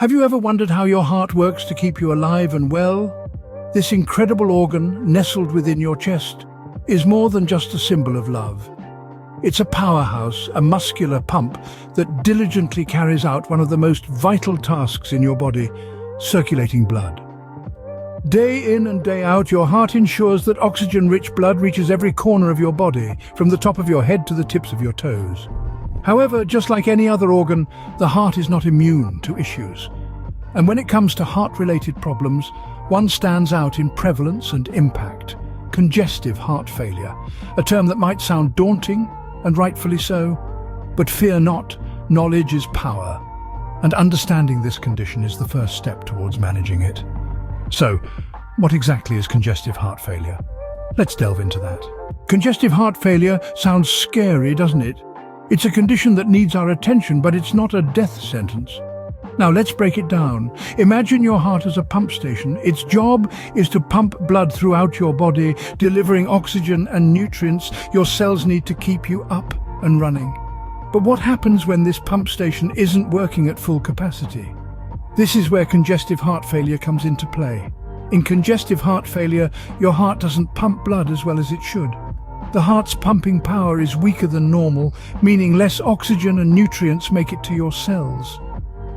Have you ever wondered how your heart works to keep you alive and well? This incredible organ, nestled within your chest, is more than just a symbol of love. It's a powerhouse, a muscular pump that diligently carries out one of the most vital tasks in your body, circulating blood. Day in and day out, your heart ensures that oxygen-rich blood reaches every corner of your body, from the top of your head to the tips of your toes. However, just like any other organ, the heart is not immune to issues. And when it comes to heart-related problems, one stands out in prevalence and impact: congestive heart failure, a term that might sound daunting, and rightfully so. But fear not, knowledge is power, and understanding this condition is the first step towards managing it. So, what exactly is congestive heart failure? Let's delve into that. Congestive heart failure sounds scary, doesn't it? It's a condition that needs our attention, but it's not a death sentence. Now let's break it down. Imagine your heart as a pump station. Its job is to pump blood throughout your body, delivering oxygen and nutrients your cells need to keep you up and running. But what happens when this pump station isn't working at full capacity? This is where congestive heart failure comes into play. In congestive heart failure, your heart doesn't pump blood as well as it should. The heart's pumping power is weaker than normal, meaning less oxygen and nutrients make it to your cells.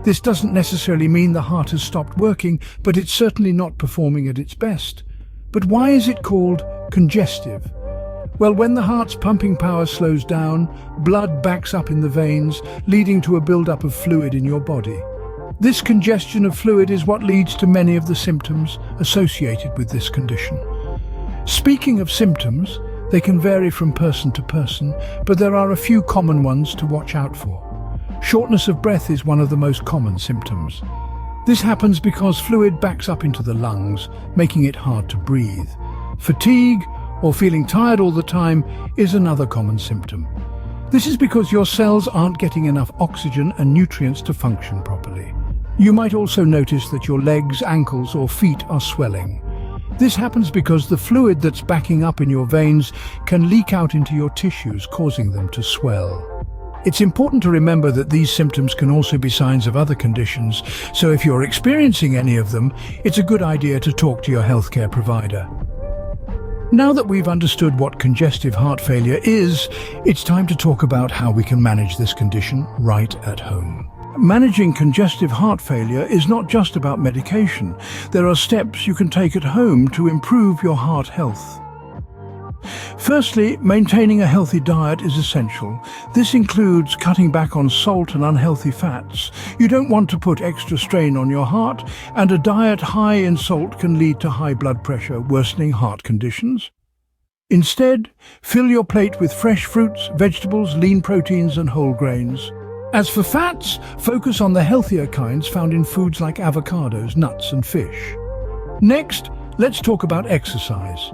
This doesn't necessarily mean the heart has stopped working, but it's certainly not performing at its best. But why is it called congestive? Well, when the heart's pumping power slows down, blood backs up in the veins, leading to a buildup of fluid in your body. This congestion of fluid is what leads to many of the symptoms associated with this condition. Speaking of symptoms, they can vary from person to person, but there are a few common ones to watch out for. Shortness of breath is one of the most common symptoms. This happens because fluid backs up into the lungs, making it hard to breathe. Fatigue, or feeling tired all the time, is another common symptom. This is because your cells aren't getting enough oxygen and nutrients to function properly. You might also notice that your legs, ankles, or feet are swelling. This happens because the fluid that's backing up in your veins can leak out into your tissues, causing them to swell. It's important to remember that these symptoms can also be signs of other conditions, so if you're experiencing any of them, it's a good idea to talk to your healthcare provider. Now that we've understood what congestive heart failure is, it's time to talk about how we can manage this condition right at home. Managing congestive heart failure is not just about medication. There are steps you can take at home to improve your heart health. Firstly, maintaining a healthy diet is essential. This includes cutting back on salt and unhealthy fats. You don't want to put extra strain on your heart, and a diet high in salt can lead to high blood pressure, worsening heart conditions. Instead, fill your plate with fresh fruits, vegetables, lean proteins, and whole grains. As for fats, focus on the healthier kinds found in foods like avocados, nuts, and fish. Next, let's talk about exercise.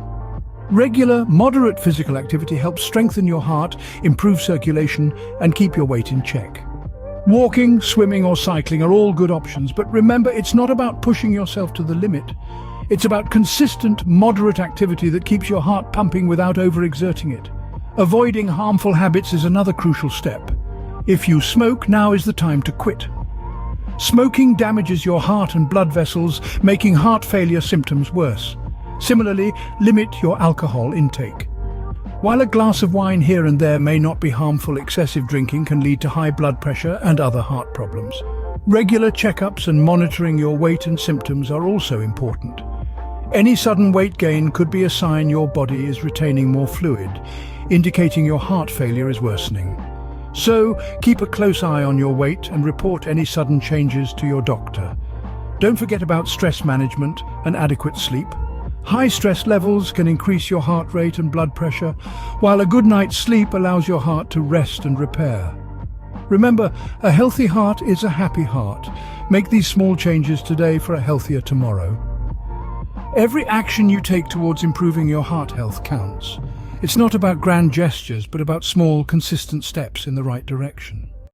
Regular, moderate physical activity helps strengthen your heart, improve circulation, and keep your weight in check. Walking, swimming, or cycling are all good options, but remember, it's not about pushing yourself to the limit. It's about consistent, moderate activity that keeps your heart pumping without overexerting it. Avoiding harmful habits is another crucial step. If you smoke, now is the time to quit. Smoking damages your heart and blood vessels, making heart failure symptoms worse. Similarly, limit your alcohol intake. While a glass of wine here and there may not be harmful, excessive drinking can lead to high blood pressure and other heart problems. Regular checkups and monitoring your weight and symptoms are also important. Any sudden weight gain could be a sign your body is retaining more fluid, indicating your heart failure is worsening. So, keep a close eye on your weight and report any sudden changes to your doctor. Don't forget about stress management and adequate sleep. High stress levels can increase your heart rate and blood pressure, while a good night's sleep allows your heart to rest and repair. Remember, a healthy heart is a happy heart. Make these small changes today for a healthier tomorrow. Every action you take towards improving your heart health counts. It's not about grand gestures, but about small, consistent steps in the right direction.